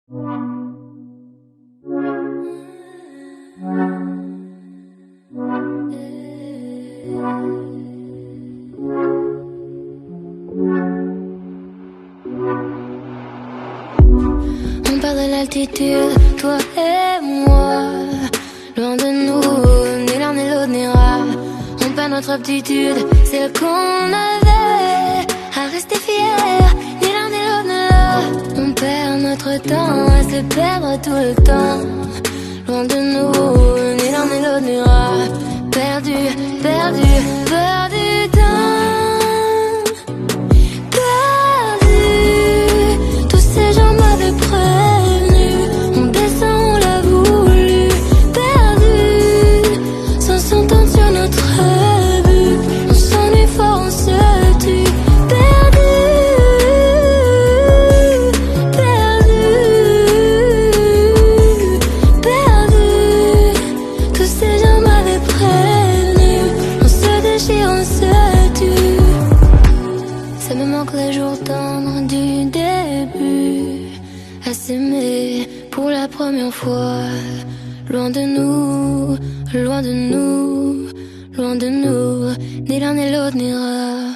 On perd de l'altitude, toi et moi. Loin de nous, ni l'un ni l'autre n'ira. On perd notre aptitude, celle qu'on avait à rester fier. Ni l'un ni l'autre ne l'a. On perd notre temps à se perdre tout le temps. Loin de nous, ni l'un ni l'autre n'ira. Perdu, perdu, perdu temps. Perdu, tous ces gens m'avaient prévenu. On descend, on l'a voulu. Perdu, sans s'entendre sur notre but. On s'ennuie fort, on se tue. Perdu, perdu, perdu, tous ces gens m'avaient prévenu. On se déchire, on se tue. Ça me manque les jours tendres du début, à s'aimer pour la première fois. Loin de nous, loin de nous, loin de nous, ni l'un ni l'autre n'ira.